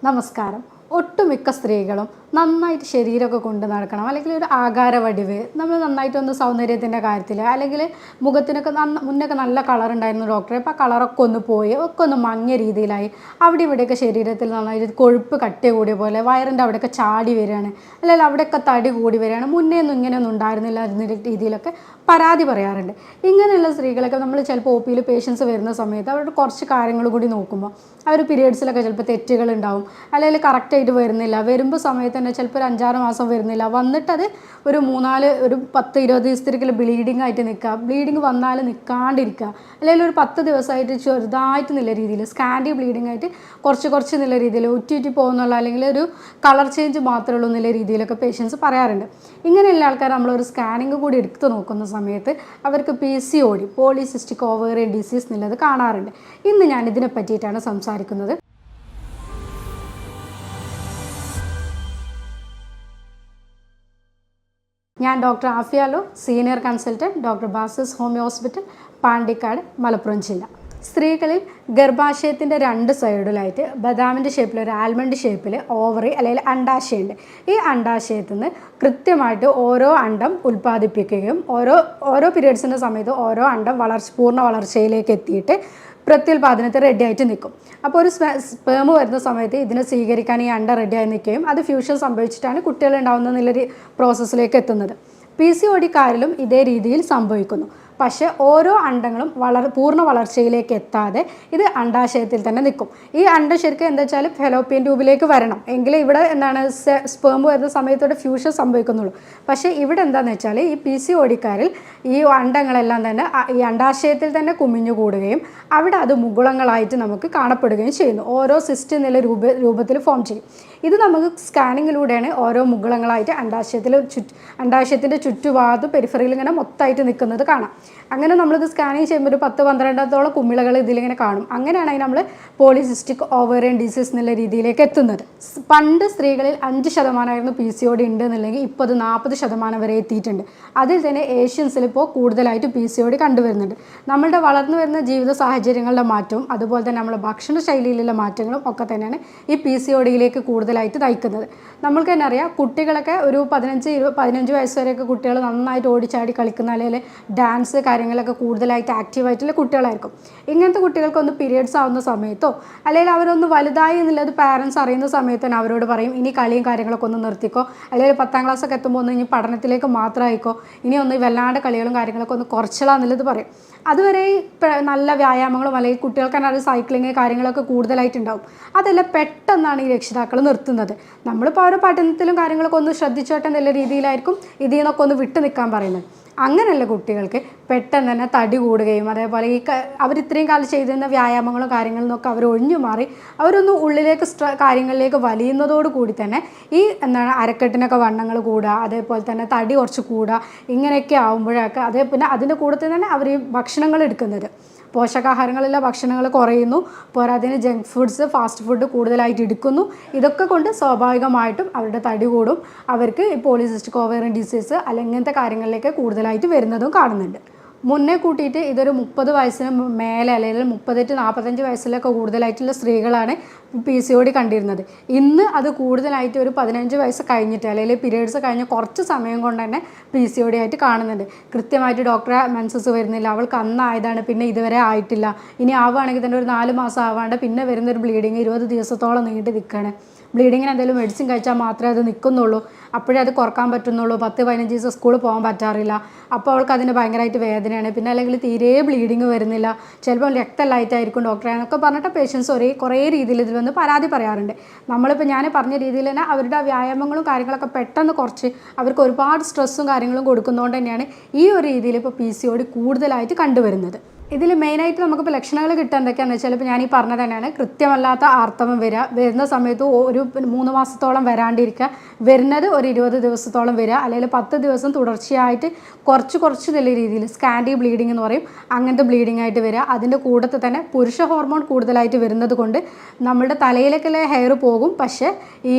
നമസ്കാരം. ഒട്ടുമിക്ക സ്ത്രീകളും നന്നായിട്ട് ശരീരമൊക്കെ കൊണ്ട് നടക്കണം, അല്ലെങ്കിൽ ഒരു ആകാര വടിവ്, നമ്മൾ നന്നായിട്ടൊന്ന് സൗന്ദര്യത്തിൻ്റെ കാര്യത്തിൽ, അല്ലെങ്കിൽ മുഖത്തിനൊക്കെ മുന്നൊക്കെ നല്ല കളർ ഉണ്ടായിരുന്നു ഡോക്ടറെ, അപ്പോൾ ആ കളറൊക്കെ ഒന്ന് പോയി ഒക്കെ ഒന്ന് മങ്ങിയ രീതിയിലായി. അവിടെ ഇവിടെയൊക്കെ ശരീരത്തിൽ നന്നായിട്ട് കൊഴുപ്പ് കട്ടി കൂടിയ പോലെ വയറിൻ്റെ അവിടെയൊക്കെ ചാടി വരികയാണ്, അല്ലെങ്കിൽ അവിടെയൊക്കെ തടി കൂടി വരികയാണ്, മുന്നേ ഒന്നും ഇങ്ങനെയൊന്നും ഉണ്ടായിരുന്നില്ല എന്ന രീതിയിലൊക്കെ പരാതി പറയാറുണ്ട്. ഇങ്ങനെയുള്ള സ്ത്രീകളൊക്കെ നമ്മൾ ചിലപ്പോൾ ഒ പിയിൽ പേഷ്യൻസ് വരുന്ന സമയത്ത് അവരുടെ കുറച്ച് കാര്യങ്ങൾ കൂടി നോക്കുമ്പോൾ അവർ പീരിയഡ്സിലൊക്കെ ചിലപ്പോൾ തെറ്റുകളുണ്ടാവും, അല്ലെങ്കിൽ കറക്റ്റായിട്ട് വരുന്നില്ല, വരുമ്പോൾ സമയത്ത് തന്നെ ചിലപ്പോൾ ഒരു 5-6 മാസം വരുന്നില്ല, വന്നിട്ടത് ഒരു 10-20 ദിവസത്തേക്ക് ബ്ലീഡിങ് ആയിട്ട് നിൽക്കുക, ബ്ലീഡിങ് വന്നാൽ നിൽക്കാണ്ടിരിക്കുക, അല്ലെങ്കിൽ ഒരു 10 ദിവസമായിട്ട് ചെറുതായിട്ട് നല്ല രീതിയിൽ സ്കാൻഡി ബ്ലീഡിങ് ആയിട്ട് കുറച്ച് നല്ല രീതിയിൽ ഉറ്റി പോകുന്നുള്ള, അല്ലെങ്കിൽ ഒരു കളർ ചേഞ്ച് മാത്രമേ ഉള്ളൂ എന്നുള്ള രീതിയിലൊക്കെ പേഷ്യൻസ് പറയാറുണ്ട്. ഇങ്ങനെയുള്ള ആൾക്കാർ നമ്മളൊരു സ്കാനിങ് കൂടി എടുത്ത് നോക്കുന്ന സമയത്ത് അവർക്ക് PCOD, പോളിസിസ്റ്റിക് ഓവേറിയൻ ഡിസീസ് എന്നുള്ളത് കാണാറുണ്ട്. ഇന്ന് ഞാൻ ഇതിനെ പറ്റിയിട്ടാണ് സംസാരിക്കുന്നത്. ഞാൻ ഡോക്ടർ ആഫിയാലോ, സീനിയർ കൺസൾട്ടൻറ്റ്, ഡോക്ടർ ബാസിസ് ഹോമിയോ ഹോസ്പിറ്റൽ, പാണ്ടിക്കാട്, മലപ്പുറം ജില്ല. സ്ത്രീകളിൽ ഗർഭാശയത്തിൻ്റെ 2 സൈഡിലായിട്ട് ബദാമിൻ്റെ ഷേപ്പിൽ, ഒരു ആൽമണ്ട് ഷേപ്പിൽ ഓവറി അല്ലെങ്കിൽ അണ്ടാശയുണ്ട്. ഈ അണ്ടാശയത്തിൽ നിന്ന് കൃത്യമായിട്ട് ഓരോ അണ്ടം ഉൽപ്പാദിപ്പിക്കുകയും ഓരോ പീരിയഡ്സിൻ്റെ സമയത്ത് ഓരോ അണ്ടം പൂർണ്ണ വളർച്ചയിലേക്ക് എത്തിയിട്ട് പ്രത്യുൽപാദനത്തിൽ റെഡിയായിട്ട് നിൽക്കും. അപ്പോൾ ഒരു സ്പേം വരുന്ന സമയത്ത് ഇതിനെ സ്വീകരിക്കാൻ ഈ അണ്ട റെഡിയായി നിൽക്കുകയും അത് ഫ്യൂഷൻ സംഭവിച്ചിട്ടാണ് കുട്ടികൾ ഉണ്ടാകുന്ന എന്നുള്ളൊരു പ്രോസസ്സിലേക്ക് എത്തുന്നത്. PCODക്കാരിലും ഇതേ രീതിയിൽ സംഭവിക്കുന്നു. പക്ഷേ ഓരോ അണ്ടങ്ങളും പൂർണ്ണ വളർച്ചയിലേക്ക് എത്താതെ ഇത് അണ്ടാശയത്തിൽ തന്നെ നിൽക്കും. ഈ അണ്ടം ശരിക്കും എന്താ വെച്ചാൽ ഫെലോപ്പിയൻ ട്യൂബിലേക്ക് വരണം, എങ്കിൽ ഇവിടെ സ്പേം വരുന്ന സമയത്തോടെ ഫ്യൂഷൻ സംഭവിക്കുന്നുള്ളൂ. പക്ഷേ ഇവിടെ എന്താണെന്ന് വെച്ചാൽ ഈ PCODക്കാരിൽ ഈ അണ്ടങ്ങളെല്ലാം തന്നെ ഈ അണ്ടാശയത്തിൽ തന്നെ കുമിഞ്ഞു കൂടുകയും അവിടെ അത് മുകുളങ്ങളായിട്ട് നമുക്ക് കാണപ്പെടുകയും ചെയ്യുന്നു. ഓരോ സിസ്റ്റ് എന്നുള്ള രൂപത്തിൽ ഫോം ചെയ്യും. ഇത് നമുക്ക് സ്കാനിങ്ങിലൂടെയാണ് ഓരോ മുകുളങ്ങളായിട്ട് അണ്ടാശയത്തിൻ്റെ ചുറ്റുഭാഗത്ത് പെരിഫറിയിൽ ഇങ്ങനെ മൊത്തമായിട്ട് നിൽക്കുന്നത് കാണാം. അങ്ങനെ നമ്മളിത് സ്കാനിങ് ചെയ്യുമ്പോൾ ഒരു 10-12 കുമിളകൾ ഇതിലിങ്ങനെ കാണും. അങ്ങനെയാണ് നമ്മൾ പോളിസിസ്റ്റിക് ഓവേറിയൻ ഡിസീസ് എന്നുള്ള രീതിയിലേക്ക് എത്തുന്നത്. പണ്ട് സ്ത്രീകളിൽ 5% PCOD ഉണ്ട് എന്നുണ്ടെങ്കിൽ ഇപ്പോൾ അത് 40% വരെ എത്തിയിട്ടുണ്ട്. അതിൽ തന്നെ ഏഷ്യൻസിൽ ഇപ്പോൾ കൂടുതലായിട്ട് PCOD കണ്ടുവരുന്നുണ്ട്. നമ്മളുടെ വളർന്നു വരുന്ന ജീവിത സാഹചര്യങ്ങളുടെ മാറ്റവും അതുപോലെ തന്നെ നമ്മുടെ ഭക്ഷണ ശൈലിയിലുള്ള മാറ്റങ്ങളും ഒക്കെ തന്നെയാണ് ഈ PCODയിലേക്ക് കൂടുതലായിട്ട് നയിക്കുന്നത്. നമ്മൾക്ക് തന്നെ അറിയാം, കുട്ടികളൊക്കെ ഒരു 15 വയസ്സ് വരെയൊക്കെ കുട്ടികൾ നന്നായിട്ട് ഓടിച്ചാടി കളിക്കുന്ന, അല്ലെങ്കിൽ ഡാൻസ് കാര്യങ്ങളൊക്കെ കൂടുതലായിട്ട് ആക്റ്റീവായിട്ടുള്ള കുട്ടികളായിരിക്കും. ഇങ്ങനത്തെ കുട്ടികൾക്കൊന്ന് പീരിയഡ്സ് ആവുന്ന സമയത്തോ അല്ലെങ്കിൽ അവരൊന്ന് വലുതായി എന്നുള്ളത് പാരൻസ് അറിയുന്ന സമയത്ത് തന്നെ അവരോട് പറയും, ഇനി കളിയും കാര്യങ്ങളൊക്കെ ഒന്ന് നിർത്തിക്കോ, അല്ലെങ്കിൽ 10ാം ക്ലാസ്സൊക്കെ എത്തുമ്പോൾ ഒന്ന് ഇനി പഠനത്തിലേക്ക് മാത്രമായിക്കോ, ഇനി ഒന്ന് വല്ലാണ്ട് കളികളും കാര്യങ്ങളൊക്കെ ഒന്ന് കുറച്ചിടാന്നുള്ളത് പറയും. അതുവരെ നല്ല വ്യായാമങ്ങളും അല്ലെങ്കിൽ കുട്ടികൾക്ക് തന്നെ അത് സൈക്ലിങ് കാര്യങ്ങളൊക്കെ കൂടുതലായിട്ടുണ്ടാവും. അതെല്ലാം പെട്ടെന്നാണ് ഈ രക്ഷിതാക്കൾ നിർത്തുന്നത്. നമ്മളിപ്പോൾ ഓരോ പഠനത്തിലും കാര്യങ്ങളൊക്കെ ഒന്ന് ശ്രദ്ധിച്ചോട്ടെ എന്നുള്ള രീതിയിലായിരിക്കും ഇതിൽ നിന്നൊക്കെ ഒന്ന് വിട്ടു നിൽക്കാൻ പറയുന്നത്. അങ്ങനെയുള്ള കുട്ടികൾക്ക് പെട്ടെന്ന് തന്നെ തടി കൂടുകയും അതേപോലെ അവരിത്രയും കാലം ചെയ്തിരുന്ന വ്യായാമങ്ങളും കാര്യങ്ങളിൽ നിന്നൊക്കെ അവർ ഒഴിഞ്ഞു മാറി അവരൊന്ന് ഉള്ളിലേക്ക് കാര്യങ്ങളിലേക്ക് വലിയുന്നതോട് കൂടി തന്നെ ഈ അരക്കെട്ടിനൊക്കെ വണ്ണങ്ങൾ കൂടുക, അതേപോലെ തന്നെ തടി കുറച്ച് കൂടുക, ഇങ്ങനെയൊക്കെ ആകുമ്പോഴൊക്കെ പിന്നെ അതിൻ്റെ കൂട്ടത്തിൽ തന്നെ അവർ ഈ ഭക്ഷണങ്ങൾ എടുക്കുന്നത്, പോഷകാഹാരങ്ങളുള്ള ഭക്ഷണങ്ങൾ കുറയുന്നു, പോരാതിന് ജങ്ക് ഫുഡ്സ്, ഫാസ്റ്റ് ഫുഡ് കൂടുതലായിട്ട് എടുക്കുന്നു. ഇതൊക്കെ കൊണ്ട് സ്വാഭാവികമായിട്ടും അവരുടെ തടി കൂടും, അവർക്ക് ഈ പോളിസിസ്റ്റിക് ഓവേറിയൻ ഡിസീസ് അല്ലെങ്കിൽ ഇങ്ങനത്തെ കാര്യങ്ങളിലേക്ക് കൂടുതലായിട്ട് വരുന്നതും കാണുന്നുണ്ട്. മുന്നേ കൂട്ടിയിട്ട് ഇതൊരു 30 വയസ്സിന് മേലെ അല്ലെങ്കിൽ 38-45 വയസ്സിലൊക്കെ കൂടുതലായിട്ടുള്ള സ്ത്രീകളാണ് PCOD കണ്ടിരുന്നത്. ഇന്ന് അത് കൂടുതലായിട്ട് ഒരു 15 വയസ്സ് കഴിഞ്ഞിട്ട് അല്ലെങ്കിൽ പീരിയഡ്സ് കഴിഞ്ഞ് കുറച്ച് സമയം കൊണ്ട് തന്നെ PCOD ആയിട്ട് കാണുന്നുണ്ട്. കൃത്യമായിട്ട് ഡോക്ടറെ മെൻസസ് വരുന്നില്ല, അവൾക്ക് അന്നായതാണ്, പിന്നെ ഇതുവരെ ആയിട്ടില്ല, ഇനി ആവുകയാണെങ്കിൽ തന്നെ ഒരു 4 മാസം ആവാണ്ട് പിന്നെ വരുന്നൊരു ബ്ലീഡിങ് 20 ദിവസത്തോളം നീണ്ടു നിൽക്കുകയാണ്. ബ്ലീഡിങ്ങിന് എന്തെങ്കിലും മെഡിസിൻ കഴിച്ചാൽ മാത്രമേ അത് നിൽക്കുന്നുള്ളൂ, അപ്പോഴേ അത് കുറക്കാൻ പറ്റുന്നുള്ളൂ. 10-15 ദിവസം സ്കൂളിൽ പോകാൻ പറ്റാറില്ല, അപ്പോൾ അവൾക്ക് അതിന് ഭയങ്കരമായിട്ട് വേദനയാണ്. പിന്നെ അല്ലെങ്കിൽ തീരെ ബ്ലീഡിങ് വരുന്നില്ല, ചിലപ്പോൾ രക്തമല്ലായിട്ടായിരിക്കും ഡോക്ടറെ എന്നൊക്കെ പറഞ്ഞിട്ട് പേഷ്യൻസ് കുറേ രീതിയിൽ ഇതിൽ വന്ന് പരാതി പറയാറുണ്ട്. നമ്മളിപ്പോൾ ഞാൻ പറഞ്ഞ രീതിയിൽ തന്നെ അവരുടെ വ്യായാമങ്ങളും കാര്യങ്ങളൊക്കെ പെട്ടെന്ന് കുറച്ച് അവർക്ക് ഒരുപാട് സ്ട്രെസ്സും കാര്യങ്ങളും കൊടുക്കുന്നതുകൊണ്ട് തന്നെയാണ് ഈ ഒരു രീതിയിൽ ഇപ്പോൾ PCOD കൂടുതലായിട്ട് കണ്ടുവരുന്നത്. ഇതിൽ മെയിനായിട്ട് നമുക്കിപ്പോൾ ലക്ഷണങ്ങൾ കിട്ടുക എന്തൊക്കെയാണെന്ന് വെച്ചാൽ, ഇപ്പോൾ ഞാൻ ഈ പറഞ്ഞത് തന്നെയാണ്, കൃത്യമല്ലാത്ത ആർത്തവം വരുന്ന സമയത്ത് ഒരു 3 മാസത്തോളം വരാണ്ടിരിക്കുക, വരുന്നത് ഒരു 20 ദിവസത്തോളം വരിക, അല്ലെങ്കിൽ 10 ദിവസം തുടർച്ചയായിട്ട് കുറച്ച് നല്ല രീതിയിൽ സ്കാൻഡി ബ്ലീഡിംഗ് എന്ന് പറയും, അങ്ങനത്തെ ബ്ലീഡിംഗ് ആയിട്ട് വരിക. അതിൻ്റെ കൂട്ടത്തിൽ തന്നെ പുരുഷ ഹോർമോൺ കൂടുതലായിട്ട് വരുന്നത് കൊണ്ട് നമ്മളുടെ തലയിലേക്കുള്ള ഹെയർ പോകും, പക്ഷേ ഈ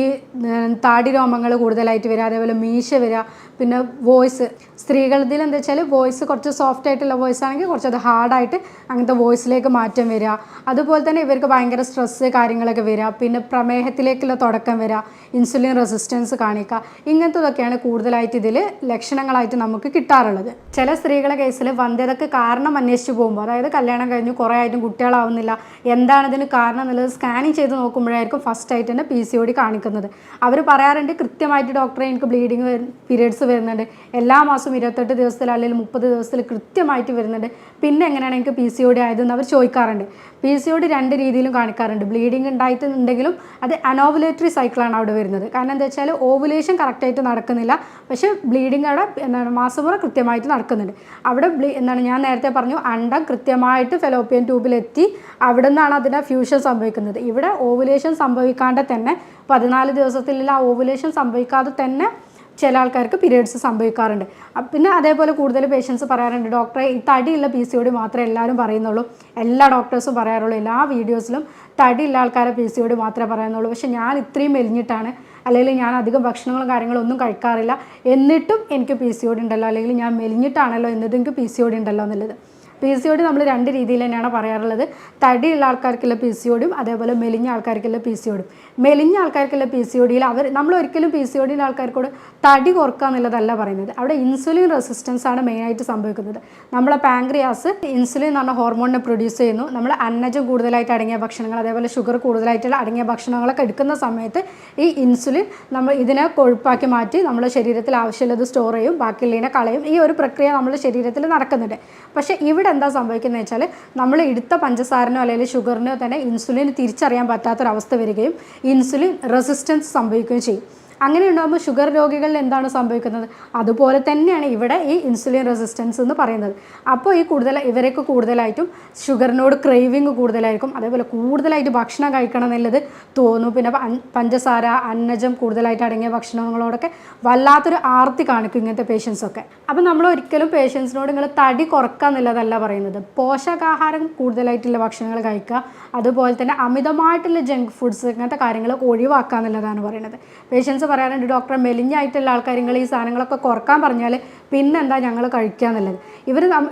താടി രോമങ്ങൾ കൂടുതലായിട്ട് വരിക, അതേപോലെ മീശ വരിക, പിന്നെ വോയിസ് സ്ത്രീകളിൽ എന്താ വെച്ചാൽ വോയിസ് കുറച്ച് സോഫ്റ്റ് ആയിട്ടുള്ള വോയിസ് ആണെങ്കിൽ കുറച്ചത് ഹാർഡായിട്ട് കൂടുതലായിട്ട് അങ്ങനത്തെ വോയിസിലേക്ക് മാറ്റം വരിക, അതുപോലെ തന്നെ ഇവർക്ക് ഭയങ്കര സ്ട്രെസ്സ് കാര്യങ്ങളൊക്കെ വരിക, പിന്നെ പ്രമേഹത്തിലേക്കുള്ള തുടക്കം വരിക, ഇൻസുലിൻ റെസിസ്റ്റൻസ് കാണിക്കുക, ഇങ്ങനത്തതൊക്കെയാണ് കൂടുതലായിട്ട് ഇതിൽ ലക്ഷണങ്ങളായിട്ട് നമുക്ക് കിട്ടാറുള്ളത്. ചില സ്ത്രീകളുടെ കേസിൽ വന്ധ്യതയ്ക്ക് കാരണം അന്വേഷിച്ച് പോകുമ്പോൾ, അതായത് കല്യാണം കഴിഞ്ഞ് കുറേ ആയിട്ടും കുട്ടികളാവുന്നില്ല, എന്താണ് ഇതിന് കാരണം എന്നുള്ളത് സ്കാനിങ് ചെയ്ത് നോക്കുമ്പോഴായിരിക്കും ഫസ്റ്റായിട്ട് തന്നെ PCOD കാണിക്കുന്നത്. അവർ പറയാറുണ്ട് കൃത്യമായിട്ട് ഡോക്ടറെ എനിക്ക് ബ്ലീഡിങ് പീരിയഡ്സ് വരുന്നുണ്ട്, എല്ലാ മാസവും 28 ദിവസത്തിൽ അല്ലെങ്കിൽ 30 ദിവസത്തിൽ കൃത്യമായിട്ട് വരുന്നുണ്ട്, പിന്നെ എങ്ങനെയാണ് എനിക്ക് PCOD ആയതെന്ന് അവർ ചോദിക്കാറുണ്ട്. PCOD രണ്ട് രീതിയിലും കാണിക്കാറുണ്ട്. ബ്ലീഡിങ് ഉണ്ടായിട്ടുണ്ടെങ്കിലും അത് അനോവുലേറ്ററി സൈക്കിളാണ് അവിടെ വരുന്നത്. കാരണം എന്താ വെച്ചാൽ ഓവുലേഷൻ കറക്റ്റായിട്ട് നടക്കുന്നില്ല, പക്ഷേ ബ്ലീഡിങ് അവിടെ മാസമുറ കൃത്യമായിട്ട് നടക്കുന്നുണ്ട്. അവിടെ ഞാൻ നേരത്തെ പറഞ്ഞു അണ്ടം കൃത്യമായിട്ട് ഫെലോപ്പിയൻ ട്യൂബിലെത്തി അവിടെ നിന്നാണ് അതിൻ്റെ ഫ്യൂഷൻ സംഭവിക്കുന്നത്. ഇവിടെ ഓവുലേഷൻ സംഭവിക്കാതെ തന്നെ 14 ദിവസത്തിലുള്ള ആ ഓവുലേഷൻ സംഭവിക്കാതെ തന്നെ ചില ആൾക്കാർക്ക് പീരിയഡ്സ് സംഭവിക്കാറുണ്ട്. പിന്നെ അതേപോലെ കൂടുതൽ പേഷ്യൻസ് പറയാറുണ്ട് ഡോക്ടറെ ഈ തടിയുള്ള PCOD മാത്രമേ എല്ലാവരും പറയുന്നുള്ളൂ, എല്ലാ ഡോക്ടേഴ്സും പറയാറുള്ളൂ, എല്ലാ വീഡിയോസിലും തടിയുള്ള ആൾക്കാരെ PCOD മാത്രമേ പറയുന്നുള്ളൂ, പക്ഷേ ഞാൻ ഇത്രയും മെലിഞ്ഞിട്ടാണ്, അല്ലെങ്കിൽ ഞാൻ അധികം ഭക്ഷണങ്ങളും കാര്യങ്ങളും ഒന്നും കഴിക്കാറില്ല, എന്നിട്ടും എനിക്ക് PCOD ഉണ്ടല്ലോ, അല്ലെങ്കിൽ ഞാൻ മെലിഞ്ഞിട്ടാണല്ലോ എന്നിട്ടും എനിക്ക് PCOD ഉണ്ടല്ലോ എന്നുള്ളത്. PCOD നമ്മൾ രണ്ട് രീതിയിൽ തന്നെയാണ് പറയാറുള്ളത്. തടിയുള്ള ആൾക്കാർക്കുള്ള PCODയും അതേപോലെ മെലിഞ്ഞ ആൾക്കാർക്കുള്ള PCODയും. മെലിഞ്ഞ ആൾക്കാർക്കുള്ള PCODയിൽ നമ്മൾ ഒരിക്കലും PCODയിലെ ആൾക്കാർക്കോട് തടി കുറക്കുക എന്നുള്ളതല്ല പറയുന്നത്. അവിടെ ഇൻസുലിൻ റെസിസ്റ്റൻസ് ആണ് മെയിനായിട്ട് സംഭവിക്കുന്നത്. നമ്മളെ പാങ്ക്രിയാസ് ഇൻസുലിൻ എന്ന് പറഞ്ഞ ഹോർമോണിനെ പ്രൊഡ്യൂസ് ചെയ്യുന്നു. നമ്മൾ അന്നജം കൂടുതലായിട്ട് അടങ്ങിയ ഭക്ഷണങ്ങൾ, അതേപോലെ ഷുഗർ കൂടുതലായിട്ടുള്ള അടങ്ങിയ ഭക്ഷണങ്ങളൊക്കെ എടുക്കുന്ന സമയത്ത് ഈ ഇൻസുലിൻ നമ്മൾ ഇതിനെ കൊഴുപ്പാക്കി മാറ്റി നമ്മുടെ ശരീരത്തിൽ ആവശ്യമുള്ളത് സ്റ്റോർ ചെയ്യും, ബാക്കിയുള്ളതിനെ കളയും. ഈ ഒരു പ്രക്രിയ നമ്മുടെ ശരീരത്തിൽ നടക്കുന്നുണ്ട്. പക്ഷേ ഇവിടെ എന്താ സംഭവിക്കുന്നത് വെച്ചാൽ നമ്മൾ എടുത്ത പഞ്ചസാരനോ അല്ലെങ്കിൽ ഷുഗറിനോ തന്നെ ഇൻസുലിൻ തിരിച്ചറിയാൻ പറ്റാത്തൊരവസ്ഥ വരികയും ഇൻസുലിൻ റെസിസ്റ്റൻസ് സംഭവിക്കുകയും ചെയ്യും. അങ്ങനെ ഉണ്ടാകുമ്പോൾ ഷുഗർ രോഗികളിൽ എന്താണ് സംഭവിക്കുന്നത്? അതുപോലെ തന്നെയാണ് ഇവിടെ ഈ ഇൻസുലിൻ റെസിസ്റ്റൻസ് എന്ന് പറയുന്നത്. അപ്പോൾ ഇവരൊക്കെ കൂടുതലായിട്ടും ഷുഗറിനോട് ക്രേവിങ് കൂടുതലായിരിക്കും, അതേപോലെ കൂടുതലായിട്ട് ഭക്ഷണം കഴിക്കണം എന്നുള്ളത് തോന്നും. പിന്നെ പഞ്ചസാര, അന്നജം കൂടുതലായിട്ട് അടങ്ങിയ ഭക്ഷണങ്ങളോടൊക്കെ വല്ലാത്തൊരു ആർത്തി കാണിക്കും ഇങ്ങനത്തെ പേഷ്യൻസൊക്കെ. അപ്പോൾ നമ്മൾ ഒരിക്കലും പേഷ്യൻസിനോട് നിങ്ങൾ തടി കുറക്കുക എന്നുള്ളതല്ല പറയുന്നത്. പോഷകാഹാരം കൂടുതലായിട്ടുള്ള ഭക്ഷണങ്ങൾ കഴിക്കുക, അതുപോലെ തന്നെ അമിതമായിട്ടുള്ള ജങ്ക് ഫുഡ്സ് ഇങ്ങനത്തെ കാര്യങ്ങൾ ഒഴിവാക്കുക എന്നുള്ളതാണ് പറയുന്നത്. പേഷ്യൻസ് പറയാറുണ്ട് ഡോക്ടറെ മെലിഞ്ഞായിട്ടുള്ള ആൾക്കാർ നിങ്ങൾ ഈ സാധനങ്ങളൊക്കെ കുറക്കാൻ പറഞ്ഞാൽ പിന്നെന്താ ഞങ്ങൾ കഴിക്കുക എന്നുള്ളത്.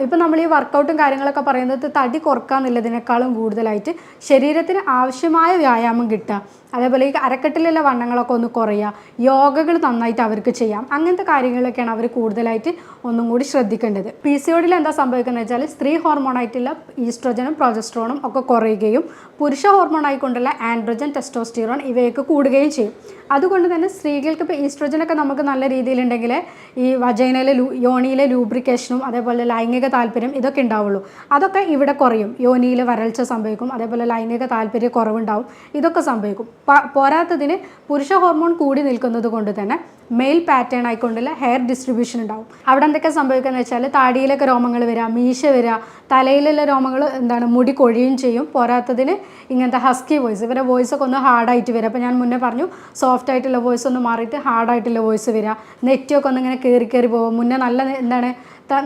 ഇപ്പം നമ്മൾ ഈ വർക്കൗട്ടും കാര്യങ്ങളൊക്കെ പറയുന്നത് തടി കുറക്കുക എന്നുള്ളതിനേക്കാളും കൂടുതലായിട്ട് ശരീരത്തിന് ആവശ്യമായ വ്യായാമം കിട്ടുക, അതേപോലെ ഈ അരക്കെട്ടിലുള്ള വണ്ണങ്ങളൊക്കെ ഒന്ന് കുറയുക, യോഗകൾ നന്നായിട്ട് അവർക്ക് ചെയ്യാം, അങ്ങനത്തെ കാര്യങ്ങളൊക്കെയാണ് അവർ കൂടുതലായിട്ട് ഒന്നും കൂടി ശ്രദ്ധിക്കേണ്ടത്. PCODയിൽ എന്താ സംഭവിക്കുന്നത് വെച്ചാൽ സ്ത്രീ ഹോർമോണായിട്ടുള്ള ഈസ്ട്രോജനും പ്രൊജസ്ട്രോണും ഒക്കെ കുറയുകയും പുരുഷ ഹോർമോൺ ആയിക്കൊണ്ടുള്ള ആൻഡ്രോജൻ, ടെസ്റ്റോസ്റ്റിറോൺ ഇവയൊക്കെ കൂടുകയും ചെയ്യും. അതുകൊണ്ട് തന്നെ സ്ത്രീകൾക്ക് ഇപ്പോൾ ഈസ്ട്രോജനൊക്കെ നമുക്ക് നല്ല രീതിയിലുണ്ടെങ്കിൽ ഈ വജൈനയിലെ യോനിയിലെ ലൂബ്രിക്കേഷനും അതേപോലെ ലൈംഗിക താല്പര്യം ഇതൊക്കെ ഉണ്ടാവുള്ളൂ. അതൊക്കെ ഇവിടെ കുറയും. യോനിയിൽ വരൾച്ച സംഭവിക്കും, അതേപോലെ ലൈംഗിക താല്പര്യ കുറവുണ്ടാവും, ഇതൊക്കെ സംഭവിക്കും. പോരാത്തതിന് പുരുഷ ഹോർമോൺ കൂടി നിൽക്കുന്നത് കൊണ്ട് തന്നെ മെയിൽ പാറ്റേൺ ആയിക്കൊണ്ടുള്ള ഹെയർ ഡിസ്ട്രിബ്യൂഷൻ ഉണ്ടാവും. അവിടെ എന്തൊക്കെ സംഭവിക്കുക വെച്ചാൽ താടിയിലൊക്കെ രോമങ്ങൾ വരിക, മീശ വരിക, തലയിലുള്ള രോമങ്ങൾ മുടി കൊഴിയും ചെയ്യും. പോരാത്തതിന് ഇങ്ങനത്തെ ഹസ്കി വോയിസ്, ഇവരുടെ വോയിസൊക്കെ ഒന്ന് ഹാർഡായിട്ട് വരിക. അപ്പോൾ ഞാൻ മുന്നേ പറഞ്ഞു സോഫ്റ്റ് ആയിട്ടുള്ള വോയിസ് ഒന്ന് മാറിയിട്ട് ഹാർഡായിട്ടുള്ള വോയിസ് വരിക. നെറ്റിയൊക്കെ ഒന്ന് ഇങ്ങനെ കയറി പോകും. മുന്നേ നല്ല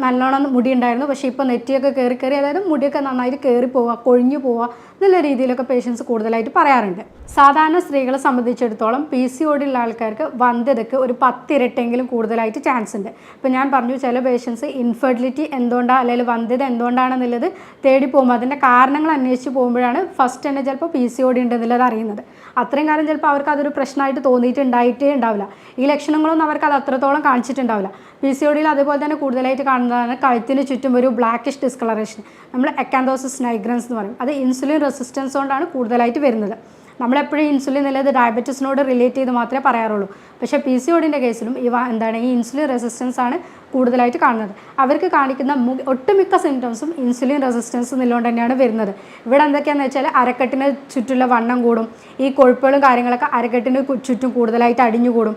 നല്ലോണം മുടി ഉണ്ടായിരുന്നു, പക്ഷേ ഇപ്പോൾ നെറ്റിയൊക്കെ കയറി അതായത് മുടിയൊക്കെ നന്നായിട്ട് കയറി പോവുക, കൊഴിഞ്ഞു പോവുക എന്നുള്ള രീതിയിലൊക്കെ പേഷ്യൻസ് കൂടുതലായിട്ട് പറയാറുണ്ട്. സാധാരണ സ്ത്രീകളെ സംബന്ധിച്ചിടത്തോളം PCOD ഉള്ള ആൾക്കാർക്ക് വന്ധ്യതയ്ക്ക് ഒരു 10 ഇരട്ടെങ്കിലും കൂടുതലായിട്ട് ചാൻസ് ഉണ്ട്. ഇപ്പോൾ ഞാൻ പറഞ്ഞു ചില പേഷ്യൻസ് ഇൻഫെർട്ടിലിറ്റി എന്തുകൊണ്ടാണ് അല്ലെങ്കിൽ വന്ധ്യത എന്തുകൊണ്ടാണെന്നുള്ളത് തേടി പോകുമ്പോൾ അതിൻ്റെ കാരണങ്ങൾ അന്വേഷിച്ച് പോകുമ്പോഴാണ് ഫസ്റ്റ് തന്നെ ചിലപ്പോൾ PCOD ഉണ്ടെന്നുള്ളത് അറിയുന്നത്. അത്രയും കാലം ചിലപ്പോൾ അവർക്ക് അതൊരു പ്രശ്നമായിട്ട് തോന്നിയിട്ടുണ്ടായിട്ടേ ഉണ്ടാവില്ല. ഈ ലക്ഷണങ്ങളൊന്നും അവർക്ക് അത് അത്രത്തോളം കാണിച്ചിട്ടുണ്ടാവില്ല. PCODയിൽ അതുപോലെ തന്നെ കൂടുതലായിട്ട് കാണുന്നതാണ് കഴുത്തിന് ചുറ്റും ഒരു ബ്ലാക്കിഷ് ഡിസ്കളറേഷൻ, നമ്മൾ അക്കാന്തോസിസ് നൈഗ്രൻസ് എന്ന് പറയും. അത് ഇൻസുലിൻ റെസിസ്റ്റൻസ് കൊണ്ടാണ് കൂടുതലായിട്ട് വരുന്നത്. നമ്മളെപ്പോഴും ഇൻസുലിൻ എന്നുള്ളത് ഡയബറ്റീസിനോട് റിലേറ്റ് ചെയ്ത് മാത്രമേ പറയാറുള്ളൂ. പക്ഷേ PCODൻ്റെ കേസിലും ഈ ഇൻസുലിൻ റെസിസ്റ്റൻസ് ആണ് കൂടുതലായിട്ട് കാണുന്നത്. അവർക്ക് കാണിക്കുന്ന ഒട്ടുമിക്ക സിംറ്റംസും ഇൻസുലിൻ റെസിസ്റ്റൻസ് എന്നുള്ളതുകൊണ്ട് തന്നെയാണ് വരുന്നത്. ഇവിടെ എന്തൊക്കെയാണെന്ന് വെച്ചാൽ അരക്കെട്ടിന് ചുറ്റുള്ള വണ്ണം കൂടും, ഈ കൊഴുപ്പുകളും കാര്യങ്ങളൊക്കെ അരക്കെട്ടിന് ചുറ്റും കൂടുതലായിട്ട് അടിഞ്ഞു കൂടും,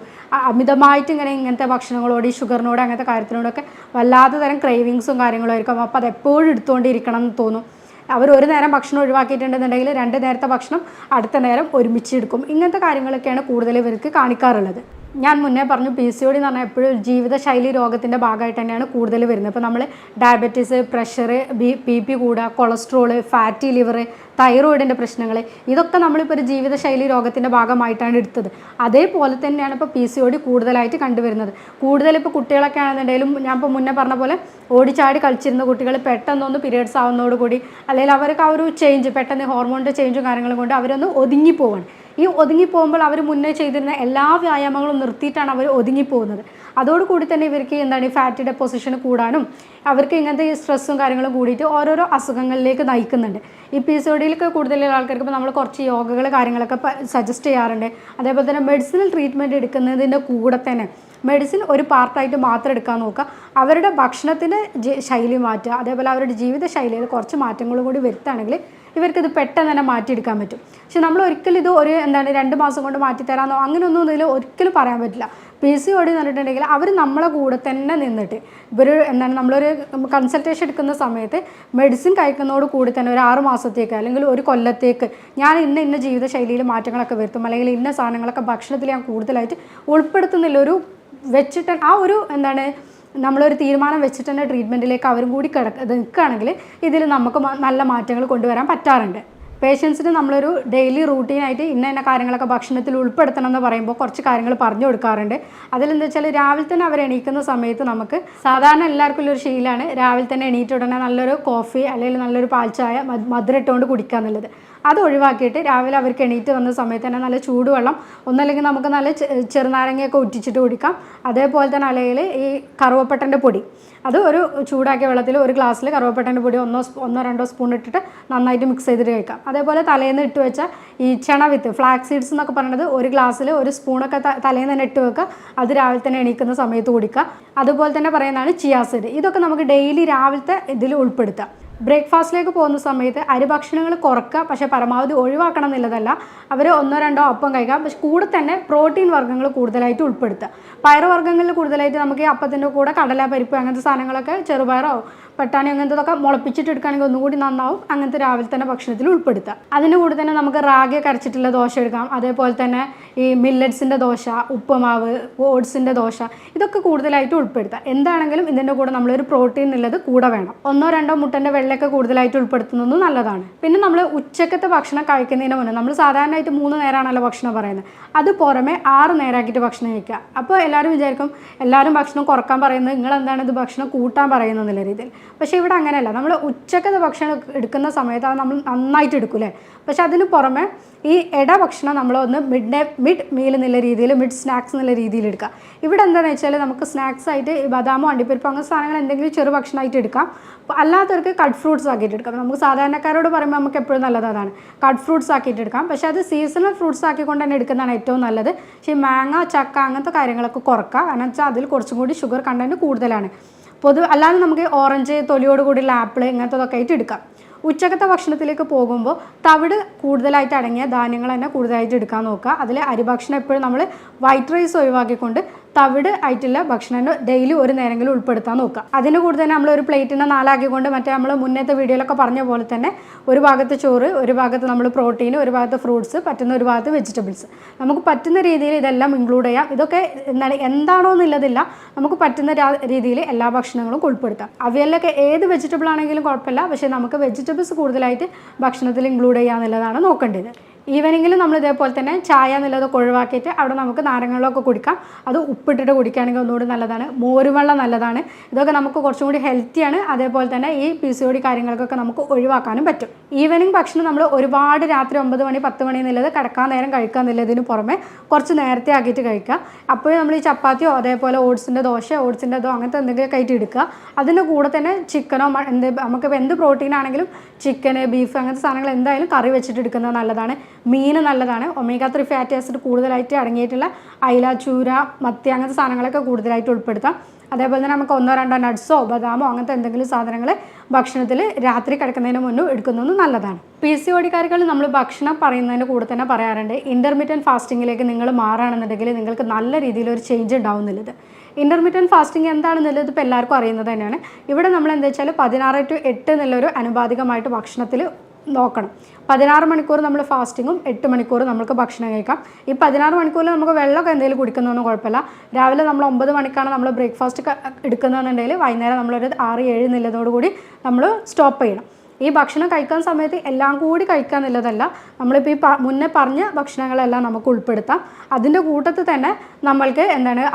അമിതമായിട്ട് ഇങ്ങനത്തെ ഭക്ഷണങ്ങളോട് ഈ ഷുഗറിനോട് അങ്ങനത്തെ കാര്യത്തിനോടൊക്കെ വല്ലാത്ത തരം ക്രേവിങ്സും കാര്യങ്ങളും ആയിരിക്കും. അപ്പോൾ അതെപ്പോഴും എടുത്തുകൊണ്ടിരിക്കണം എന്ന് തോന്നും. അവർ ഒരു നേരം ഭക്ഷണം ഒഴിവാക്കിയിട്ടുണ്ടെന്നുണ്ടെങ്കിൽ 2 നേരത്തെ ഭക്ഷണം അടുത്ത നേരം ഒരുമിച്ച് എടുക്കും. ഇങ്ങനത്തെ കാര്യങ്ങളൊക്കെയാണ് കൂടുതൽ ഇവർക്ക് കാണിക്കാറുള്ളത്. ഞാൻ മുന്നേ പറഞ്ഞു PCOD എന്ന് പറഞ്ഞാൽ എപ്പോഴും ജീവിതശൈലി രോഗത്തിൻ്റെ ഭാഗമായിട്ട് തന്നെയാണ് കൂടുതൽ വരുന്നത്. ഇപ്പോൾ നമ്മൾ ഡയബറ്റീസ്, പ്രഷർ, BP കൂടുക, കൊളസ്ട്രോള്, ഫാറ്റി ലിവർ, തൈറോയിഡിൻ്റെ പ്രശ്നങ്ങൾ, ഇതൊക്കെ നമ്മളിപ്പോൾ ഒരു ജീവിതശൈലി രോഗത്തിൻ്റെ ഭാഗമായിട്ടാണ് എടുത്തത്. അതേപോലെ തന്നെയാണ് ഇപ്പോൾ PCOD കൂടുതലായിട്ട് കണ്ടുവരുന്നത്. കൂടുതലിപ്പോൾ കുട്ടികളൊക്കെ ആണെന്നുണ്ടെങ്കിലും ഞാൻ ഇപ്പോൾ മുന്നേ പറഞ്ഞ പോലെ ഓടിച്ചാടി കളിച്ചിരുന്ന കുട്ടികൾ പെട്ടെന്നൊന്ന് പീരിയഡ്സ് ആവുന്നതോടുകൂടി അല്ലെങ്കിൽ അവർക്ക് ആ ഒരു ചേഞ്ച് പെട്ടെന്ന് ഹോർമോണിൻ്റെ ചേഞ്ചും കാര്യങ്ങളും കൊണ്ട് അവരൊന്ന് ഒതുങ്ങിപ്പോവാണ്. ഈ ഒതുങ്ങിപ്പോകുമ്പോൾ അവർ മുന്നേ ചെയ്തിരുന്ന എല്ലാ വ്യായാമങ്ങളും നിർത്തിയിട്ടാണ് അവർ ഒതുങ്ങിപ്പോകുന്നത്. അതോടുകൂടി തന്നെ ഇവർക്ക് എന്താണ് ഈ ഫാറ്റി ഡെപ്പോസിഷൻ കൂടാനും അവർക്ക് ഇങ്ങനത്തെ ഈ സ്ട്രെസ്സും കാര്യങ്ങളും കൂടിയിട്ട് ഓരോരോ അസുഖങ്ങളിലേക്ക് നയിക്കുന്നുണ്ട്. ഈ PCODയിലൊക്കെ കൂടുതലുള്ള ആൾക്കാർക്ക് ഇപ്പോൾ നമ്മൾ കുറച്ച് യോഗകൾ കാര്യങ്ങളൊക്കെ സജസ്റ്റ് ചെയ്യാറുണ്ട്. അതേപോലെ തന്നെ മെഡിസിനൽ ട്രീറ്റ്മെൻറ്റ് എടുക്കുന്നതിൻ്റെ കൂടെ തന്നെ മെഡിസിൻ ഒരു പാർട്ടായിട്ട് മാത്രം എടുക്കാൻ നോക്കുക. അവരുടെ ഭക്ഷണത്തിൻ്റെ ശൈലി മാറ്റുക, അതേപോലെ അവരുടെ ജീവിത ശൈലിയിൽ കുറച്ച് മാറ്റങ്ങളും കൂടി വരുത്തുകയാണെങ്കിൽ ഇവർക്കിത് പെട്ടെന്ന് തന്നെ മാറ്റിയെടുക്കാൻ പറ്റും. പക്ഷെ നമ്മൾ ഒരിക്കലും ഇത് ഒരു 2 മാസം കൊണ്ട് മാറ്റിത്തരാമെന്നോ അങ്ങനെയൊന്നും ഇതിൽ ഒരിക്കലും പറയാൻ പറ്റില്ല. PCOD എന്ന് പറഞ്ഞിട്ടുണ്ടെങ്കിൽ അവർ നമ്മളെ കൂടെ തന്നെ നിന്നിട്ട് നമ്മളൊരു കൺസൾട്ടേഷൻ എടുക്കുന്ന സമയത്ത് മെഡിസിൻ കഴിക്കുന്നതോട് കൂടി തന്നെ ഒരു 6 മാസത്തേക്ക് അല്ലെങ്കിൽ ഒരു കൊല്ലത്തേക്ക് ഞാൻ ഇന്ന ജീവിതശൈലിയിൽ മാറ്റങ്ങളൊക്കെ വരുത്തും, അല്ലെങ്കിൽ ഇന്ന സാധനങ്ങളൊക്കെ ഭക്ഷണത്തിൽ ഞാൻ കൂടുതലായിട്ട് ഉൾപ്പെടുത്തുന്നില്ല, ഒരു വെച്ചിട്ട് ആ ഒരു നമ്മളൊരു തീരുമാനം വെച്ചിട്ട് തന്നെ ട്രീറ്റ്മെൻറ്റിലേക്ക് അവരും കൂടി നിൽക്കുകയാണെങ്കിൽ ഇതിൽ നമുക്ക് നല്ല മാറ്റങ്ങൾ കൊണ്ടുവരാൻ പറ്റാറുണ്ട്. പേഷ്യൻസിന് നമ്മളൊരു ഡെയിലി റൂട്ടീനായിട്ട് ഇന്ന കാര്യങ്ങളൊക്കെ ഭക്ഷണത്തിൽ ഉൾപ്പെടുത്തണം എന്ന് പറയുമ്പോൾ കുറച്ച് കാര്യങ്ങൾ പറഞ്ഞു കൊടുക്കാറുണ്ട്. അതിലെന്താ വെച്ചാൽ രാവിലെ തന്നെ അവർ എണീക്കുന്ന സമയത്ത് നമുക്ക് സാധാരണ എല്ലാവർക്കും ഉള്ളൊരു ശീലമാണ് രാവിലെ തന്നെ എണീറ്റ് ഉടനെ നല്ലൊരു കോഫി അല്ലെങ്കിൽ നല്ലൊരു പാൽച്ചായ മധുരം ഇട്ടുകൊണ്ട് കുടിക്കുക എന്നുള്ളത്. അത് ഒഴിവാക്കിയിട്ട് രാവിലെ അവർക്ക് എണീറ്റ് വന്ന സമയത്ത് തന്നെ നല്ല ചൂടുവെള്ളം ഒന്നല്ലെങ്കിൽ നമുക്ക് നല്ല ചെറുനാരങ്ങയൊക്കെ ഉറ്റിച്ചിട്ട് കുടിക്കാം. അതേപോലെ തന്നെ അല്ലെങ്കിൽ ഈ കറുവപ്പട്ടൻ്റെ പൊടി അത് ഒരു ചൂടാക്കിയ വെള്ളത്തിൽ ഒരു ഗ്ലാസ്സിൽ കറുവപ്പട്ടൻ്റെ പൊടി ഒന്നോ രണ്ടോ സ്പൂൺ ഇട്ടിട്ട് നന്നായിട്ട് മിക്സ് ചെയ്തിട്ട് കഴിക്കാം. അതേപോലെ തലേന്ന് ഇട്ട് വെച്ച ഈ ചണവിത്ത് ഫ്ലാക്സ് സീഡ്സ് എന്നൊക്കെ പറയുന്നത് ഒരു ഗ്ലാസ്സിൽ ഒരു സ്പൂണൊക്കെ തലേന്ന് തന്നെ ഇട്ട് വെക്കുക. അത് രാവിലെ തന്നെ എണീക്കുന്ന സമയത്ത് കുടിക്കുക. അതുപോലെ തന്നെ പറയുന്നതാണ് ചിയാ സീഡ്. ഇതൊക്കെ നമുക്ക് ഡെയിലി രാവിലത്തെ ഇതിൽ ഉൾപ്പെടുത്താം. ബ്രേക്ക്ഫാസ്റ്റിലേക്ക് പോകുന്ന സമയത്ത് അരിഭക്ഷണങ്ങൾ കുറക്കുക, പക്ഷേ പരമാവധി ഒഴിവാക്കണം എന്നുള്ളതല്ല. അവർ 1-2 അപ്പം കഴിക്കാം, പക്ഷെ കൂടെ തന്നെ പ്രോട്ടീൻ വർഗ്ഗങ്ങൾ കൂടുതലായിട്ട് ഉൾപ്പെടുത്തുക. പയറുവർഗ്ഗങ്ങളിൽ കൂടുതലായിട്ട് നമുക്ക് ഈ അപ്പത്തിൻ്റെ കൂടെ കടല, പരിപ്പ് അങ്ങനത്തെ സാധനങ്ങളൊക്കെ ചെറുപയറോ പട്ടാണി അങ്ങനത്തതൊക്കെ മുളപ്പിച്ചിട്ട് എടുക്കുകയാണെങ്കിൽ ഒന്നുകൂടി നന്നാവും. അങ്ങനത്തെ രാവിലെ തന്നെ ഭക്ഷണത്തിൽ ഉൾപ്പെടുത്തുക. അതിൻ്റെ കൂടെ തന്നെ നമുക്ക് റാഗി കരച്ചിട്ടുള്ള ദോശ എടുക്കാം. അതേപോലെ തന്നെ ഈ മില്ലറ്റ്സിൻ്റെ ദോശ, ഉപ്പുമാവ്, ഓട്സിൻ്റെ ദോശ, ഇതൊക്കെ കൂടുതലായിട്ട് ഉൾപ്പെടുത്തുക. എന്താണെങ്കിലും ഇതിൻ്റെ കൂടെ നമ്മളൊരു പ്രോട്ടീൻ എന്നുള്ളത് കൂടെ വേണം. 1-2 മുട്ടൻ്റെ വെള്ളയൊക്കെ കൂടുതലായിട്ട് ഉൾപ്പെടുത്തുന്നത് നല്ലതാണ്. പിന്നെ നമ്മൾ ഉച്ചക്കത്തെ ഭക്ഷണം കഴിക്കുന്നതിന് മുന്നേ നമ്മൾ സാധാരണയായിട്ട് 3 നേരമാണല്ലോ ഭക്ഷണം പറയുന്നത്, അത് പുറമെ 6 നേരമാക്കിയിട്ട് ഭക്ഷണം കഴിക്കുക. അപ്പോൾ എല്ലാവരും വിചാരിക്കും എല്ലാവരും ഭക്ഷണം കുറക്കാൻ പറയുന്നത് നിങ്ങളെന്താണ് ഇത് ഭക്ഷണം കൂട്ടാൻ പറയുന്നത് എന്നുള്ള രീതിയിൽ. പക്ഷേ ഇവിടെ അങ്ങനെയല്ല. നമ്മൾ ഉച്ചക്കത്തെ ഭക്ഷണം എടുക്കുന്ന സമയത്ത് അത് നമ്മൾ നന്നായിട്ട് എടുക്കൂലേ. പക്ഷെ അതിന് പുറമെ ഈ ഭക്ഷണം നമ്മളൊന്ന് മിഡ് മീൽ എന്നുള്ള രീതിയിൽ, മിഡ് സ്നാക്സ് എന്നുള്ള രീതിയിൽ എടുക്കുക. ഇവിടെ എന്താണെന്ന് വെച്ചാൽ നമുക്ക് സ്നാക്സ് ആയിട്ട് ബദാമോ അണ്ടിപ്പരിപ്പോ അങ്ങനെ സാധനങ്ങൾ എന്തെങ്കിലും ചെറു ഭക്ഷണമായിട്ട് എടുക്കാം. അല്ലാത്തവർക്ക് കട്ട് ഫ്രൂട്ട്സ് ആക്കിയിട്ട് എടുക്കാം. നമുക്ക് സാധാരണക്കാരോട് പറയുമ്പോൾ നമുക്ക് എപ്പോഴും നല്ലത് അതാണ്, കട്ട് ഫ്രൂട്ട്സ് ആക്കിയിട്ട് എടുക്കാം. പക്ഷേ അത് സീസണൽ ഫ്രൂട്ട്സ് ആക്കിക്കൊണ്ട് തന്നെ എടുക്കുന്നതാണ് ഏറ്റവും നല്ലത്. പക്ഷേ മാങ്ങ, ചക്ക അങ്ങനത്തെ കാര്യങ്ങളൊക്കെ കുറക്കുക. കാരണം വെച്ചാൽ അതിൽ കുറച്ചും കൂടി ഷുഗർ കണ്ടൻറ്റ് കൂടുതലാണ്. അല്ലാതെ നമുക്ക് ഓറഞ്ച്, തൊലിയോട് കൂടിയുള്ള ആപ്പിൾ ഇങ്ങനത്തതൊക്കെ ആയിട്ട് എടുക്കാം. ഉച്ചക്കത്തെ ഭക്ഷണത്തിലേക്ക് പോകുമ്പോൾ തവിട് കൂടുതലായിട്ട് അടങ്ങിയ ധാന്യങ്ങൾ തന്നെ കൂടുതലായിട്ട് എടുക്കാൻ നോക്കുക. അതിൽ അരിഭക്ഷണം എപ്പോഴും നമ്മൾ വൈറ്റ് റൈസ് ഒഴിവാക്കിക്കൊണ്ട് തവിട് ആയിട്ടുള്ള ഭക്ഷണം ഡെയിലി ഒരു നേരമെങ്കിലും ഉൾപ്പെടുത്താൻ നോക്കുക. അതിന് കൂടെ തന്നെ നമ്മൾ ഒരു പ്ലേറ്റിനെ 4 ആക്കിക്കൊണ്ട് മറ്റേ നമ്മൾ മുന്നത്തെ വീഡിയോയിലൊക്കെ പറഞ്ഞ പോലെ തന്നെ ഒരു ഭാഗത്ത് ചോറ്, ഒരു ഭാഗത്ത് നമ്മൾ പ്രോട്ടീൻ, ഒരു ഭാഗത്ത് ഫ്രൂട്ട്സ്, പറ്റുന്ന ഒരു ഭാഗത്ത് വെജിറ്റബിൾസ്, നമുക്ക് പറ്റുന്ന രീതിയിൽ ഇതെല്ലാം ഇൻക്ലൂഡ് ചെയ്യാം. ഇതൊക്കെ എന്താണോ എന്നുള്ളതില്ല, നമുക്ക് പറ്റുന്ന രീതിയിൽ എല്ലാ ഭക്ഷണങ്ങളും ഉൾപ്പെടുത്താം. അവയിലൊക്കെ ഏത് വെജിറ്റബിൾ ആണെങ്കിലും കുഴപ്പമില്ല, പക്ഷേ നമുക്ക് വെജിറ്റബിൾസ് കൂടുതലായിട്ട് ഭക്ഷണത്തിൽ ഇൻക്ലൂഡ് ചെയ്യുക എന്നുള്ളതാണ് നോക്കേണ്ടത്. ഈവനിങ്ങിൽ നമ്മൾ ഇതേപോലെ തന്നെ ചായ എന്നുള്ളതൊക്കെ ഒഴിവാക്കിയിട്ട് അവിടെ നമുക്ക് നാരങ്ങകളൊക്കെ കുടിക്കാം. അത് ഉപ്പിട്ടിട്ട് കുടിക്കുകയാണെങ്കിൽ ഒന്നുകൂടി നല്ലതാണ്. മോരുവെള്ളം നല്ലതാണ്. ഇതൊക്കെ നമുക്ക് കുറച്ചും കൂടി ഹെൽത്തിയാണ്. അതേപോലെ തന്നെ ഈ PCOD കാര്യങ്ങൾക്കൊക്കെ നമുക്ക് ഒഴിവാക്കാനും പറ്റും. ഈവനിങ് ഭക്ഷണം നമ്മൾ ഒരുപാട് രാത്രി 9 മണി 10 മണി എന്നുള്ളത് കിടക്കാൻ നേരം കഴിക്കുക എന്നുള്ളതിന് പുറമെ കുറച്ച് നേരത്തെ ആക്കിയിട്ട് കഴിക്കുക. അപ്പോൾ നമ്മൾ ഈ ചപ്പാത്തിയോ അതേപോലെ ഓട്സിൻ്റെ ദോ അങ്ങനത്തെ എന്തെങ്കിലുമൊക്കെ ആയിട്ട് എടുക്കുക. അതിൻ്റെ കൂടെ തന്നെ ചിക്കനോ നമുക്കിപ്പോൾ എന്ത് പ്രോട്ടീൻ ആണെങ്കിലും ചിക്കന്, ബീഫ് അങ്ങനത്തെ സാധനങ്ങൾ എന്തായാലും കറി വെച്ചിട്ട് എടുക്കുന്നത് നല്ലതാണ്. മീൻ നല്ലതാണ്. ഒമേഗ 3 ഫാറ്റി ആസിഡ് കൂടുതലായിട്ട് അടങ്ങിയിട്ടുള്ള അയില, ചൂര, മത്തി അങ്ങനത്തെ സാധനങ്ങളൊക്കെ കൂടുതലായിട്ട് ഉൾപ്പെടുത്താം. അതേപോലെ തന്നെ നമുക്ക് 1-2 നട്ട്സോ ബദാമോ അങ്ങനത്തെ എന്തെങ്കിലും സാധനങ്ങൾ ഭക്ഷണത്തിൽ രാത്രി കിടക്കുന്നതിന് മുന്നേ എടുക്കുന്നത് നല്ലതാണ്. PCODക്കാരികൾ നമ്മൾ ഭക്ഷണം പറയുന്നതിൻ്റെ കൂടെ തന്നെ പറയാറുണ്ട്, ഇൻ്റർമീഡിയറ്റ് ഫാസ്റ്റിങ്ങിലേക്ക് നിങ്ങൾ മാറുകയാണെന്നുണ്ടെങ്കിൽ നിങ്ങൾക്ക് നല്ല രീതിയിലൊരു ചേഞ്ച് ഉണ്ടാവുന്നുള്ളത്. ഇൻ്റർമീഡിയറ്റ് ഫാസ്റ്റിംഗ് എന്താണെന്നുള്ളത് ഇപ്പോൾ എല്ലാവർക്കും അറിയുന്നത് തന്നെയാണ്. ഇവിടെ നമ്മൾ എന്താ വെച്ചാൽ 16 to 8 എന്നുള്ളൊരു അനുപാതികമായിട്ട് ഭക്ഷണത്തിൽ നോക്കണം. 16 മണിക്കൂർ നമ്മൾ ഫാസ്റ്റിങ്ങും 8 മണിക്കൂർ നമുക്ക് ഭക്ഷണം കഴിക്കാം. ഈ 16 മണിക്കൂറിൽ നമുക്ക് വെള്ളമൊക്കെ എന്തെങ്കിലും കുടിക്കുന്നതൊന്നും കുഴപ്പമില്ല. രാവിലെ നമ്മൾ 9 മണിക്കാണ് നമ്മൾ ബ്രേക്ക്ഫാസ്റ്റ് എടുക്കുന്നതെന്നുണ്ടെങ്കിൽ വൈകുന്നേരം നമ്മളൊരു 6-7 എന്നുള്ളതോടുകൂടി നമ്മൾ സ്റ്റോപ്പ് ചെയ്യണം. ഈ ഭക്ഷണം കഴിക്കുന്ന സമയത്ത് എല്ലാം കൂടി കഴിക്കുക എന്നുള്ളതല്ല, നമ്മളിപ്പോൾ ഈ മുന്നേ പറഞ്ഞ ഭക്ഷണങ്ങളെല്ലാം നമുക്ക് ഉൾപ്പെടുത്താം. അതിൻ്റെ കൂട്ടത്തിൽ തന്നെ നമ്മൾക്ക്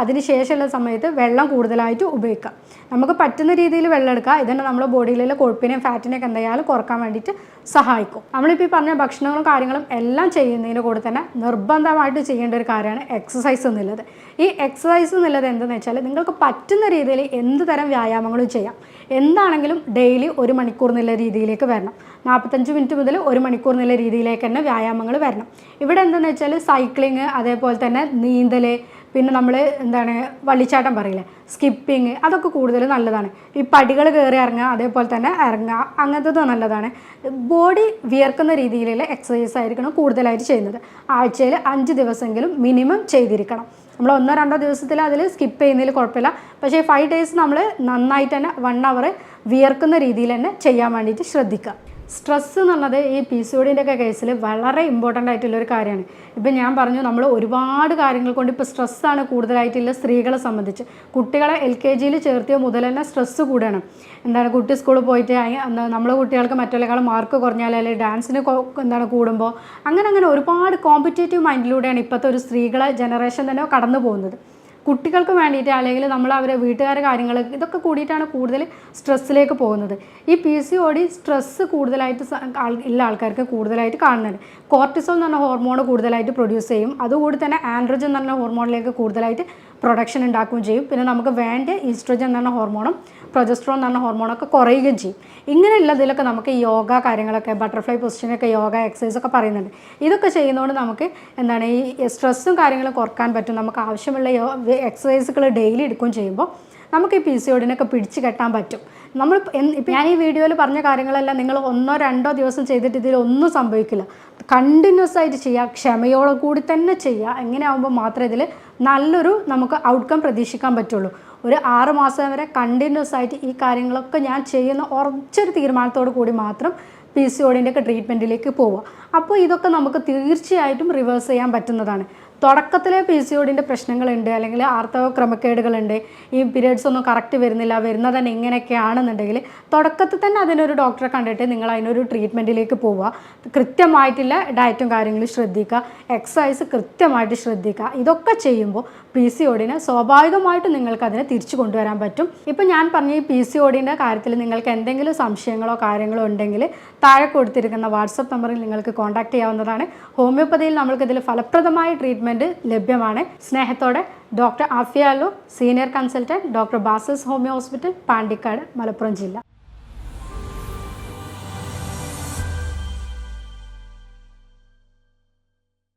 അതിന് ശേഷമുള്ള സമയത്ത് വെള്ളം കൂടുതലായിട്ട് ഉപയോഗിക്കാം. നമുക്ക് പറ്റുന്ന രീതിയിൽ വെള്ളം എടുക്കുക. ഇതന്നെ നമ്മുടെ ബോഡിയിലുള്ള കൊഴുപ്പിനെയും ഫാറ്റിനെയൊക്കെ എന്തായാലും കുറക്കാൻ വേണ്ടിയിട്ട് സഹായിക്കും. നമ്മളിപ്പോൾ ഈ പറഞ്ഞ ഭക്ഷണങ്ങളും കാര്യങ്ങളും എല്ലാം ചെയ്യുന്നതിൻ്റെ കൂടെ തന്നെ നിർബന്ധമായിട്ട് ചെയ്യേണ്ട ഒരു കാര്യമാണ് എക്സസൈസ് എന്നുള്ളത്. ഈ എക്സസൈസ് എന്നുള്ളത് എന്തെന്ന് വെച്ചാൽ നിങ്ങൾക്ക് പറ്റുന്ന രീതിയിൽ എന്ത് തരം വ്യായാമങ്ങളും ചെയ്യാം. എന്താണെങ്കിലും ഡെയിലി 1 മണിക്കൂർ എന്നുള്ള രീതിയിലേക്ക് വരണം. 45 മിനിറ്റ് മുതൽ 1 മണിക്കൂർ എന്നുള്ള രീതിയിലേക്ക് തന്നെ വ്യായാമങ്ങൾ വരണം. ഇവിടെ എന്താണെന്ന് വെച്ചാൽ സൈക്ലിങ്, അതേപോലെ തന്നെ നീന്തൽ, പിന്നെ നമ്മൾ വള്ളിച്ചാട്ടം പറയില്ലേ, സ്കിപ്പിങ്, അതൊക്കെ കൂടുതൽ നല്ലതാണ്. ഈ പടികൾ കയറി ഇറങ്ങുക, അതേപോലെ തന്നെ ഇറങ്ങുക, അങ്ങനത്തത് നല്ലതാണ്. ബോഡി വിയർക്കുന്ന രീതിയിലുള്ള എക്സസൈസ് ആയിരിക്കണം കൂടുതലായിട്ട് ചെയ്യുന്നത്. ആഴ്ചയിൽ 5 ദിവസമെങ്കിലും മിനിമം ചെയ്തിരിക്കണം. നമ്മൾ 1-2 ദിവസത്തിൽ അതിൽ സ്കിപ്പ് ചെയ്യുന്നതിൽ കുഴപ്പമില്ല. പക്ഷേ 5 ഡേയ്സ് നമ്മൾ നന്നായിട്ട് തന്നെ 1 അവർ വിയർക്കുന്ന രീതിയിൽ തന്നെ ചെയ്യാൻ വേണ്ടിയിട്ട് ശ്രദ്ധിക്കുക. സ്ട്രെസ്സ് എന്നുള്ളത് ഈ PCOD ഒക്കെ കേസിൽ വളരെ ഇമ്പോർട്ടൻ്റ് ആയിട്ടുള്ളൊരു കാര്യമാണ്. ഇപ്പം ഞാൻ പറഞ്ഞു, നമ്മൾ ഒരുപാട് കാര്യങ്ങൾ കൊണ്ട് ഇപ്പോൾ സ്ട്രെസ്സാണ് കൂടുതലായിട്ടുള്ള സ്ത്രീകളെ സംബന്ധിച്ച്. കുട്ടികളെ LKG ചേർത്തിയ മുതൽ തന്നെ സ്ട്രെസ്സ് കൂടുകയാണ്. കുട്ടി സ്കൂളിൽ പോയിട്ട് നമ്മളെ കുട്ടികൾക്ക് മറ്റുള്ളവരെക്കാളും മാർക്ക് കുറഞ്ഞാൽ, അല്ലെങ്കിൽ ഡാൻസിന് കൂടുമ്പോൾ അങ്ങനെ ഒരുപാട് കോമ്പറ്റേറ്റീവ് മൈൻഡിലൂടെയാണ് ഇപ്പോഴത്തെ ഒരു സ്ത്രീകളെ ജനറേഷൻ തന്നെ കടന്നു പോകുന്നത്. കുട്ടികൾക്ക് വേണ്ടിയിട്ട്, അല്ലെങ്കിൽ നമ്മൾ അവരെ വീട്ടുകാരുടെ കാര്യങ്ങൾ, ഇതൊക്കെ കൂടിയിട്ടാണ് കൂടുതൽ സ്ട്രെസ്സിലേക്ക് പോകുന്നത്. ഈ PCOD സ്ട്രെസ്സ് കൂടുതലായിട്ട് ഉള്ള ആൾക്കാർക്ക് കൂടുതലായിട്ട് കാണുന്നുണ്ട്. കോർട്ടിസോൾ എന്ന് പറഞ്ഞ ഹോർമോൺ കൂടുതലായിട്ട് പ്രൊഡ്യൂസ് ചെയ്യും. അതുകൂടി തന്നെ ആൻഡ്രോജൻ എന്ന് പറഞ്ഞ ഹോർമോണിലേക്ക് കൂടുതലായിട്ട് പ്രൊഡക്ഷൻ ഉണ്ടാക്കുകയും ചെയ്യും. പിന്നെ നമുക്ക് വേണ്ട ഈസ്ട്രോജൻ എന്ന് പറഞ്ഞ ഹോർമോണും പ്രൊജസ്ട്രോൺ എന്ന് പറഞ്ഞ ഹോർമോണൊക്കെ കുറയുകയും ചെയ്യും. ഇങ്ങനെയുള്ളതിലൊക്കെ നമുക്ക് യോഗ കാര്യങ്ങളൊക്കെ, ബട്ടർഫ്ലൈ പൊസിഷനൊക്കെ യോഗ എക്സസൈസൊക്കെ പറയുന്നുണ്ട്. ഇതൊക്കെ ചെയ്യുന്നതുകൊണ്ട് നമുക്ക് ഈ സ്ട്രെസ്സും കാര്യങ്ങളും കുറക്കാൻ പറ്റും. നമുക്ക് ആവശ്യമുള്ള എക്സസൈസുകൾ ഡെയിലി എടുക്കുകയും ചെയ്യുമ്പോൾ നമുക്ക് ഈ PCODനൊക്കെ പിടിച്ച് കെട്ടാൻ പറ്റും. ഇപ്പം ഞാൻ ഈ വീഡിയോയിൽ പറഞ്ഞ കാര്യങ്ങളെല്ലാം നിങ്ങൾ 1-2 ദിവസം ചെയ്തിട്ട് ഇതിലൊന്നും സംഭവിക്കില്ല. കണ്ടിന്യൂസ് ആയിട്ട് ചെയ്യുക, ക്ഷമയോടെ കൂടി തന്നെ ചെയ്യുക. എങ്ങനെ ആകുമ്പോൾ മാത്രമേ ഇതിൽ നല്ലൊരു നമുക്ക് ഔട്ട്കം പ്രതീക്ഷിക്കാൻ പറ്റുള്ളൂ. ഒരു 6 മാസം വരെ കണ്ടിന്യൂസ് ആയിട്ട് ഈ കാര്യങ്ങളൊക്കെ ഞാൻ ചെയ്യുന്ന ഉറച്ചൊരു തീരുമാനത്തോടു കൂടി മാത്രം PCODൻ്റെ ട്രീറ്റ്മെൻറ്റിലേക്ക് പോവുക. അപ്പോൾ ഇതൊക്കെ നമുക്ക് തീർച്ചയായിട്ടും റിവേഴ്സ് ചെയ്യാൻ പറ്റുന്നതാണ്. തുടക്കത്തിലെ PCODൻ്റെ പ്രശ്നങ്ങളുണ്ട്, അല്ലെങ്കിൽ ആർത്തവ ക്രമക്കേടുകളുണ്ട്, ഈ പീരിയഡ്സ് ഒന്നും കറക്റ്റ് വരുന്നില്ല, വരുന്നത് തന്നെ ഇങ്ങനെയൊക്കെയാണെന്നുണ്ടെങ്കിൽ തുടക്കത്തിൽ തന്നെ അതിനൊരു ഡോക്ടറെ കണ്ടിട്ട് നിങ്ങൾ അതിനൊരു ട്രീറ്റ്മെൻറ്റിലേക്ക് പോവുക. കൃത്യമായിട്ടുള്ള ഡയറ്റും കാര്യങ്ങളും ശ്രദ്ധിക്കുക, എക്സസൈസ് കൃത്യമായിട്ട് ശ്രദ്ധിക്കുക. ഇതൊക്കെ ചെയ്യുമ്പോൾ PCODനെ സ്വാഭാവികമായിട്ടും നിങ്ങൾക്ക് അതിനെ തിരിച്ചു കൊണ്ടുവരാൻ പറ്റും. ഇപ്പം ഞാൻ പറഞ്ഞ ഈ PCODൻ്റെ കാര്യത്തിൽ നിങ്ങൾക്ക് എന്തെങ്കിലും സംശയങ്ങളോ കാര്യങ്ങളോ ഉണ്ടെങ്കിൽ താഴെ കൊടുത്തിരിക്കുന്ന വാട്സപ്പ് നമ്പറിൽ നിങ്ങൾക്ക് കോൺടാക്ട് ചെയ്യാവുന്നതാണ്. ഹോമിയോപ്പതിയിൽ നമ്മൾക്കിതിൽ ഫലപ്രദമായ ട്രീറ്റ്മെൻറ്റ് ലഭ്യമാണ്. സ്നേഹത്തോടെ ഡോക്ടർ ആഫിയ അലു, senior consultant, doctor Basil's homeo hospital, Pandikkad, Malappuram ജില്ല.